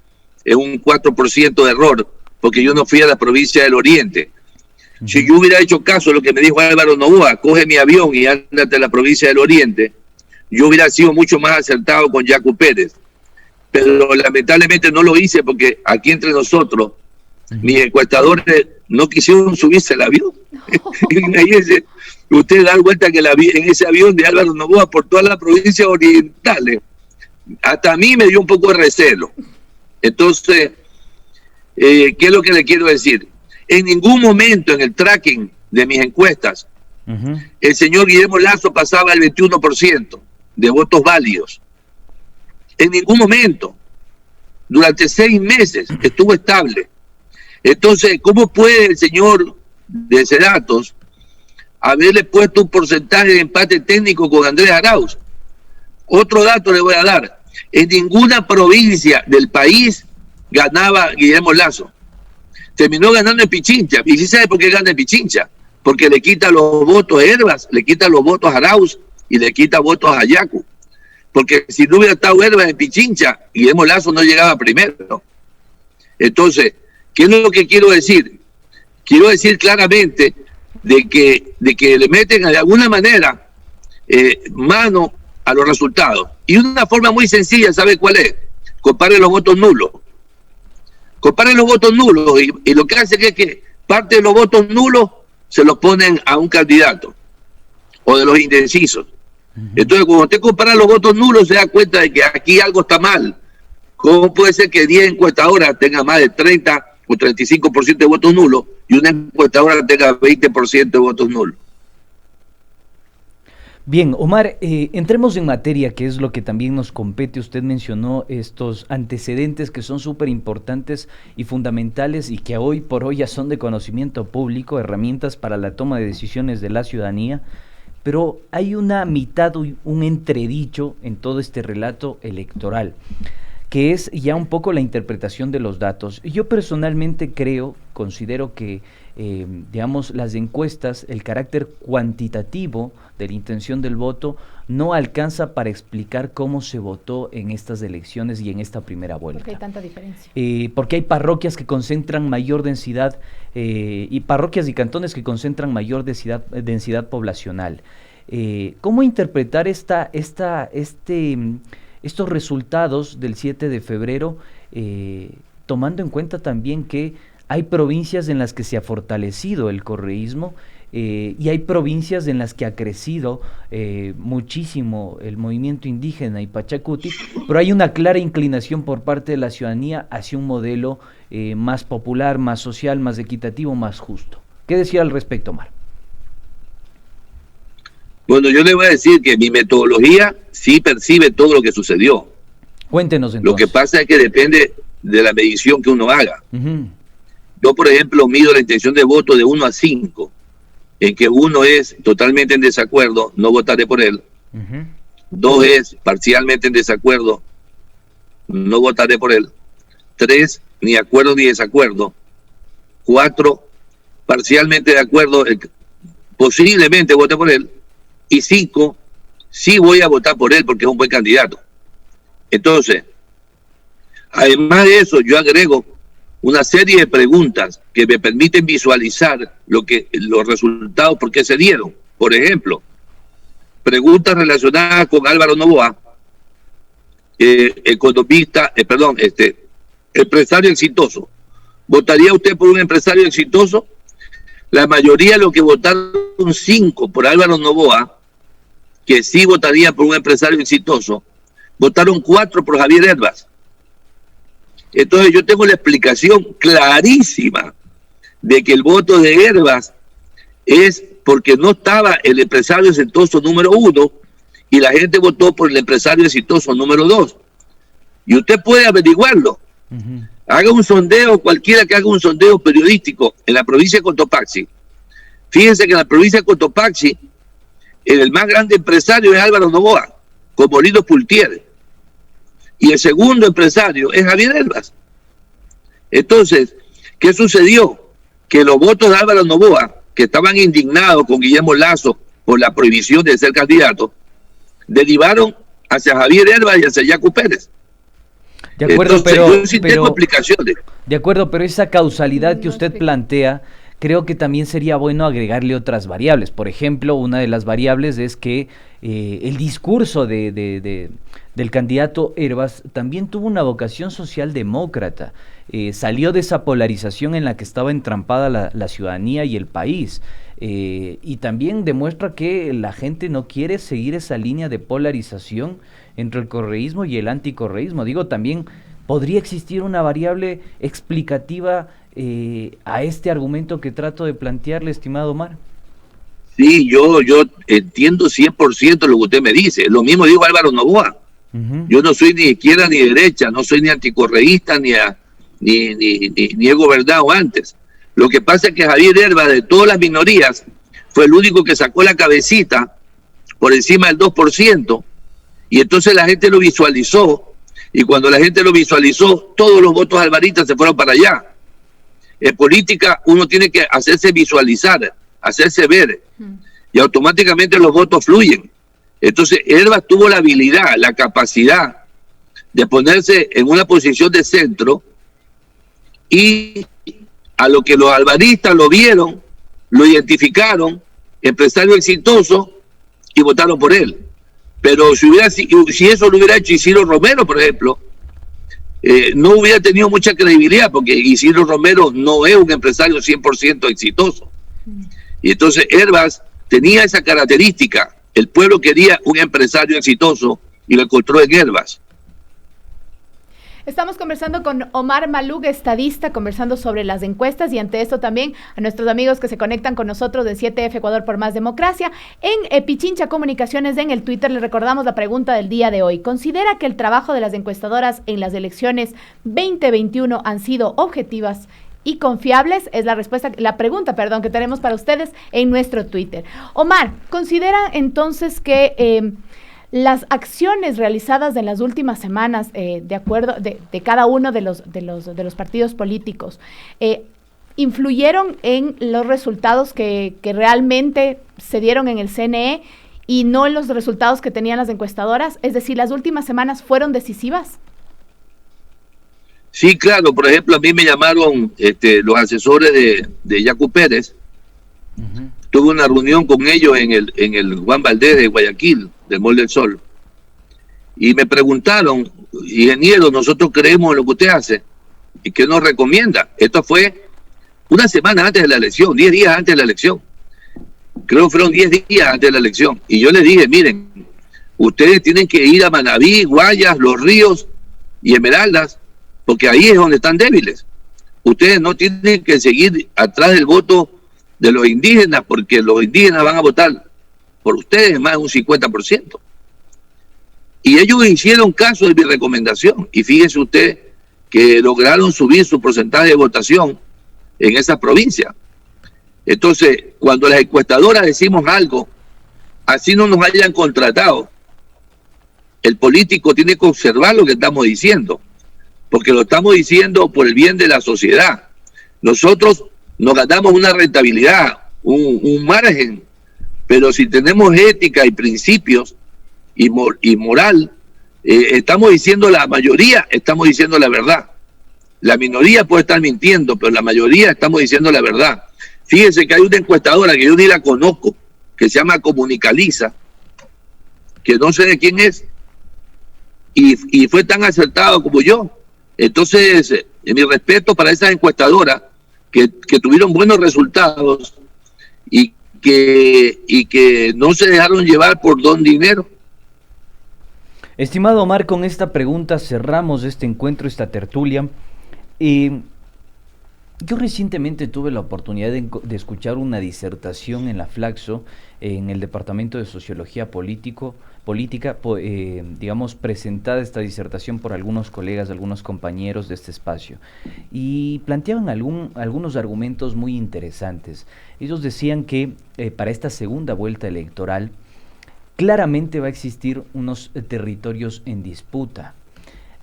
es un 4% de error, porque yo no fui a la provincia del oriente. Si yo hubiera hecho caso a lo que me dijo Álvaro Noboa, coge mi avión y ándate a la provincia del oriente, yo hubiera sido mucho más acertado con Yacu Pérez. Pero lamentablemente no lo hice, porque aquí entre nosotros, mis encuestadores no quisieron subirse al avión. Imagínense, usted da cuenta que en ese avión de Álvaro Noboa por todas las provincias orientales, hasta a mí me dio un poco de recelo. Entonces, ¿qué es lo que le quiero decir? En ningún momento en el tracking de mis encuestas, el señor Guillermo Lasso pasaba el 21% de votos válidos. En ningún momento. durante 6 meses, estuvo estable. Entonces, ¿cómo puede el señor de Sedatos haberle puesto un porcentaje de empate técnico con Andrés Arauz? Otro dato le voy a dar. En ninguna provincia del país ganaba Guillermo Lasso. Terminó ganando en Pichincha. ¿Y sí sabe por qué gana en Pichincha? Porque le quita los votos a Herbas, le quita los votos a Arauz y le quita votos a Yacu. Porque si no hubiera estado Herbas en Pichincha, Guillermo Lasso no llegaba primero. Entonces, ¿qué es lo que quiero decir? Quiero decir claramente de que le meten de alguna manera mano a los resultados. Y una forma muy sencilla, ¿sabe cuál es? Compare los votos nulos. Comparen los votos nulos y lo que hace es que parte de los votos nulos se los ponen a un candidato o de los indecisos. Entonces, cuando usted compara los votos nulos, se da cuenta de que aquí algo está mal. ¿Cómo puede ser que 10 encuestadoras tengan más de 30 o 35% de votos nulos y una encuestadora tenga 20% de votos nulos? Bien, Omar, entremos en materia, que es lo que también nos compete. Usted mencionó estos antecedentes que son súper importantes y fundamentales y que hoy por hoy ya son de conocimiento público, herramientas para la toma de decisiones de la ciudadanía, pero hay una mitad, un entredicho en todo este relato electoral, que es ya un poco la interpretación de los datos. Yo personalmente considero que, digamos, las encuestas, el carácter cuantitativo de la intención del voto no alcanza para explicar cómo se votó en estas elecciones y en esta primera vuelta. ¿Por qué hay tanta diferencia? Porque hay parroquias que concentran mayor densidad y parroquias y cantones que concentran mayor densidad poblacional. ¿Cómo interpretar estos resultados del 7 de febrero, tomando en cuenta también que hay provincias en las que se ha fortalecido el correísmo y hay provincias en las que ha crecido muchísimo el movimiento indígena y Pachacuti, pero hay una clara inclinación por parte de la ciudadanía hacia un modelo más popular, más social, más equitativo, más justo? ¿Qué decir al respecto, Omar? Bueno, yo le voy a decir que mi metodología sí percibe todo lo que sucedió. Cuéntenos entonces. Lo que pasa es que depende de la medición que uno haga. Yo, por ejemplo, mido la intención de voto de 1 a 5, en que 1 es totalmente en desacuerdo, no votaré por él. 2 es parcialmente en desacuerdo, no votaré por él. 3, ni acuerdo ni desacuerdo. 4, parcialmente de acuerdo, posiblemente vote por él. Y 5, sí voy a votar por él porque es un buen candidato. Entonces, además de eso, yo agrego una serie de preguntas que me permiten visualizar los resultados, por qué se dieron. Por ejemplo, preguntas relacionadas con Álvaro Noboa, empresario exitoso. ¿Votaría usted por un empresario exitoso? La mayoría de los que votaron 5 por Álvaro Noboa, que sí votaría por un empresario exitoso, votaron 4 por Javier Herbas. Entonces yo tengo la explicación clarísima de que el voto de Herbas es porque no estaba el empresario exitoso número 1 y la gente votó por el empresario exitoso número 2. Y usted puede averiguarlo. Haga un sondeo, cualquiera que haga un sondeo periodístico en la provincia de Cotopaxi. Fíjense que en la provincia de Cotopaxi el más grande empresario es Álvaro Noboa, con Molino Pultier. Y el segundo empresario es Javier Herbas. Entonces, ¿qué sucedió? Que los votos de Álvaro Noboa, que estaban indignados con Guillermo Lasso por la prohibición de ser candidato, derivaron hacia Javier Herbas y hacia Yacu Pérez. De acuerdo, entonces, yo sí tengo explicaciones. De acuerdo, pero esa causalidad que usted plantea, creo que también sería bueno agregarle otras variables. Por ejemplo, una de las variables es que el discurso del candidato Herbas también tuvo una vocación socialdemócrata. Salió de esa polarización en la que estaba entrampada la ciudadanía y el país. Y también demuestra que la gente no quiere seguir esa línea de polarización entre el correísmo y el anticorreísmo. Digo, también podría existir una variable explicativa a este argumento que trato de plantearle, estimado Omar. Sí, yo entiendo 100% lo que usted me dice. Lo mismo digo Álvaro Noboa. Yo no soy ni izquierda ni derecha, no soy ni anticorreísta ni he gobernado antes. Lo que pasa es que Javier Herbas, de todas las minorías, fue el único que sacó la cabecita por encima del 2%, y entonces la gente lo visualizó, y cuando la gente lo visualizó, todos los votos alvaristas se fueron para allá. En política uno tiene que hacerse visualizar, hacerse ver, y automáticamente los votos fluyen. Entonces Herbas tuvo la habilidad, la capacidad de ponerse en una posición de centro, y a lo que los alvaristas lo vieron, lo identificaron, empresario exitoso, y votaron por él. Pero si eso lo hubiera hecho Isidro Romero, por ejemplo, no hubiera tenido mucha credibilidad, porque Isidro Romero no es un empresario 100% exitoso. Y entonces Herbas tenía esa característica. El pueblo quería un empresario exitoso y lo encontró en Herbas. Estamos conversando con Omar Malug, estadista, conversando sobre las encuestas, y ante esto también a nuestros amigos que se conectan con nosotros de 7F Ecuador por Más Democracia. En Pichincha Comunicaciones, en el Twitter, les recordamos la pregunta del día de hoy. ¿Considera que el trabajo de las encuestadoras en las elecciones 2021 han sido objetivas y confiables? Es la pregunta que tenemos para ustedes en nuestro Twitter. Omar, ¿considera entonces que las acciones realizadas en las últimas semanas, de acuerdo de cada uno de los partidos políticos, influyeron en los resultados que realmente se dieron en el CNE y no en los resultados que tenían las encuestadoras? Es decir, ¿las últimas semanas fueron decisivas? Sí, claro. Por ejemplo, a mí me llamaron los asesores de Yacu Pérez. Tuve una reunión con ellos en el Juan Valdés de Guayaquil, del Mall del Sol, y me preguntaron: ingeniero, nosotros creemos en lo que usted hace, ¿y qué nos recomienda? Esto fue una semana antes de la elección, 10 días antes de la elección. Creo que fueron 10 días antes de la elección. Y yo les dije: miren, ustedes tienen que ir a Manabí, Guayas, Los Ríos y Esmeraldas, porque ahí es donde están débiles. Ustedes no tienen que seguir atrás del voto de los indígenas, porque los indígenas van a votar por ustedes más de un 50%. Y ellos hicieron caso de mi recomendación, y fíjese usted que lograron subir su porcentaje de votación en esa provincia. Entonces, cuando las encuestadoras decimos algo, así no nos hayan contratado, el político tiene que observar lo que estamos diciendo, porque lo estamos diciendo por el bien de la sociedad. Nosotros nos ganamos una rentabilidad, un margen, pero si tenemos ética y principios y moral, estamos diciendo la mayoría, estamos diciendo la verdad. La minoría puede estar mintiendo, pero la mayoría estamos diciendo la verdad. Fíjense que hay una encuestadora que yo ni la conozco, que se llama Comunicaliza, que no sé de quién es, y fue tan acertado como yo. Entonces, mi respeto para esas encuestadoras que tuvieron buenos resultados y que no se dejaron llevar por don dinero. Estimado Omar, con esta pregunta cerramos este encuentro, esta tertulia. Yo recientemente tuve la oportunidad de escuchar una disertación en la Flaxo, en el Departamento de Sociología Política, digamos, presentada esta disertación por algunos colegas, algunos compañeros de este espacio, y planteaban algunos argumentos muy interesantes. Ellos decían que para esta segunda vuelta electoral claramente va a existir unos territorios en disputa,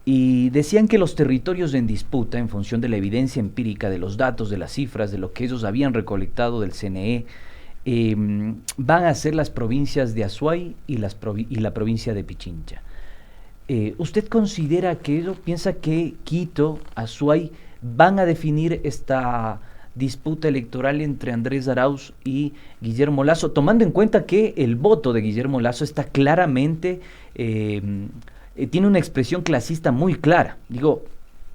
y decían que los territorios en disputa, en función de la evidencia empírica, de los datos, de las cifras, de lo que ellos habían recolectado del CNE, van a ser las provincias de Azuay y la provincia de Pichincha. ¿Usted considera que eso, piensa que Quito, Azuay van a definir esta disputa electoral entre Andrés Arauz y Guillermo Lasso, tomando en cuenta que el voto de Guillermo Lasso está claramente, tiene una expresión clasista muy clara? Digo,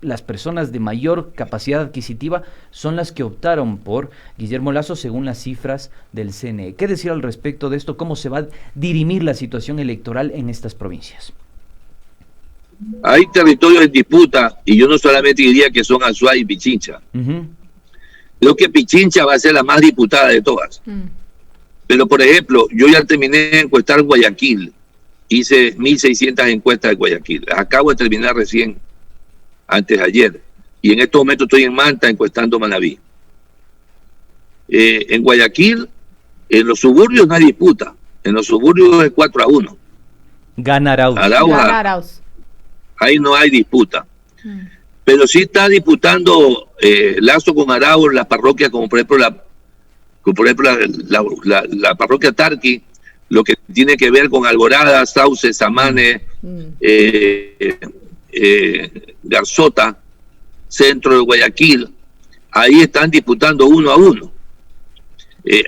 las personas de mayor capacidad adquisitiva son las que optaron por Guillermo Lasso según las cifras del CNE. ¿Qué decir al respecto de esto? ¿Cómo se va a dirimir la situación electoral en estas provincias? Hay territorios en disputa, y yo no solamente diría que son Azuay y Pichincha. Creo que Pichincha va a ser la más disputada de todas. Pero, por ejemplo, yo ya terminé de encuestar Guayaquil, hice 1.600 encuestas de Guayaquil. Las acabo de terminar recién, antes de ayer. Y en estos momentos estoy en Manta encuestando Manabí. En Guayaquil, en los suburbios no hay disputa. En los suburbios es 4-1. Gana Arauz. Ahí no hay disputa. Pero sí está disputando Lazo con Arauz las parroquias, como por ejemplo la parroquia Tarqui, lo que tiene que ver con Alborada, Sauce, Samane, Garzota, centro de Guayaquil. Ahí están disputando 1-1.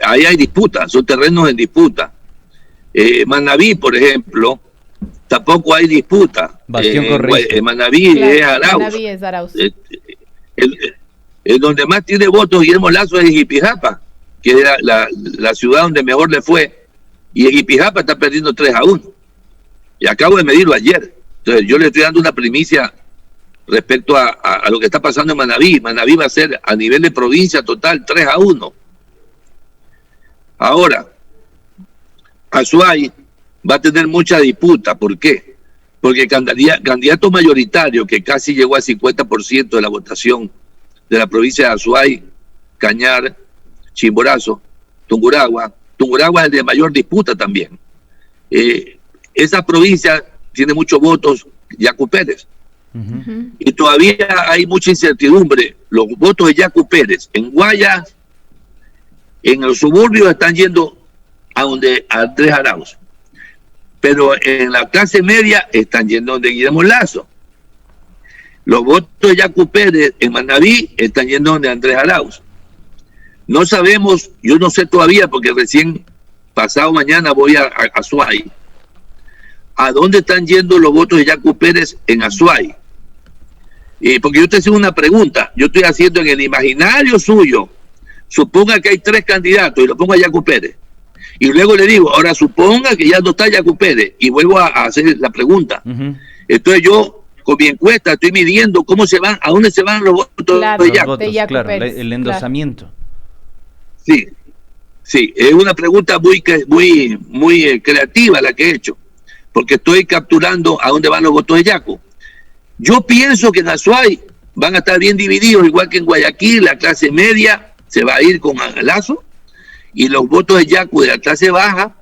Ahí hay disputa, son terrenos en disputa. Manabí, por ejemplo, tampoco hay disputa. Manabí es Arauz. Manabí es Arauz. Donde más tiene votos Guillermo Lazo es Jipijapa, que es la ciudad donde mejor le fue. Y Jipijapa está perdiendo 3-1. Y acabo de medirlo ayer. Entonces yo le estoy dando una primicia respecto a lo que está pasando en Manabí. Manabí va a ser a nivel de provincia total 3-1. Ahora, Azuay va a tener mucha disputa. ¿Por qué? Porque el candidato mayoritario, que casi llegó al 50% de la votación de la provincia de Azuay, Cañar, Chimborazo, Tungurahua es el de mayor disputa también. Esa provincia tiene muchos votos, Yacu Pérez. Y todavía hay mucha incertidumbre. Los votos de Yacu Pérez en Guaya, en los suburbios, están yendo a Andrés Arauz. Pero en la clase media están yendo donde Guillermo Lazo. Los votos de Yacu Pérez en Manabí están yendo donde Andrés Arauz. No sabemos, yo no sé todavía, porque recién pasado mañana voy a Azuay. ¿A dónde están yendo los votos de Yacu Pérez en Azuay? Porque yo te hago una pregunta, yo estoy haciendo en el imaginario suyo, suponga que hay 3 candidatos y lo pongo a Yacu Pérez. Y luego le digo, ahora suponga que ya no está Yacu Pérez, y vuelvo a hacer la pregunta. Entonces yo, con mi encuesta, estoy midiendo cómo se van, a dónde se van los votos de Yacu. Claro, el endosamiento. Sí, es una pregunta muy creativa la que he hecho, porque estoy capturando a dónde van los votos de Yacu. Yo pienso que en Azuay van a estar bien divididos, igual que en Guayaquil. La clase media se va a ir con Lazo, y los votos de Yacu de la clase baja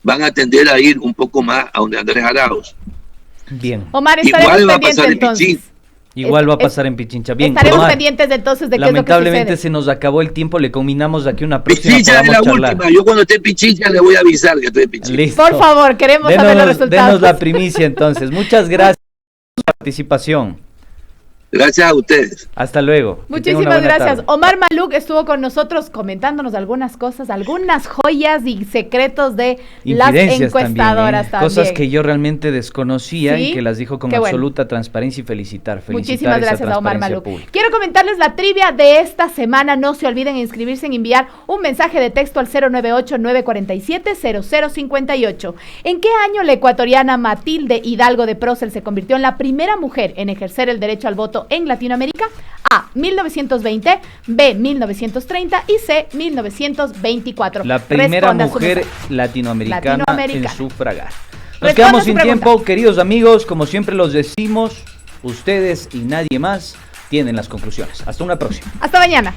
van a tender a ir un poco más a donde Andrés Arauz. Bien. Omar, igual va a pasar en Pichincha. Igual va a pasar en Pichincha. Bien, estaremos Omar, pendientes entonces de qué lamentablemente es lo que se nos acabó el tiempo, le combinamos aquí una próxima. Pichincha es la última, yo cuando esté en Pichincha le voy a avisar que estoy en Pichincha. Listo. Por favor, queremos saber los resultados. Denos la primicia entonces. Muchas gracias por su participación. Gracias a ustedes. Hasta luego. Muchísimas gracias. Tarde. Omar Maluk estuvo con nosotros comentándonos algunas cosas, algunas joyas y secretos de las encuestadoras también. Cosas que yo realmente desconocía y que las dijo con absoluta transparencia y felicitar. Muchísimas gracias a Omar Maluk. Quiero comentarles la trivia de esta semana. No se olviden inscribirse en enviar un mensaje de texto al 098-947-0058. ¿En qué año la ecuatoriana Matilde Hidalgo de Procel se convirtió en la primera mujer en ejercer el derecho al voto en Latinoamérica? A, 1920, B, 1930 y C, 1924. La primera mujer latinoamericana en sufragar. Nos quedamos sin tiempo, queridos amigos, como siempre los decimos, ustedes y nadie más tienen las conclusiones. Hasta una próxima. Hasta mañana.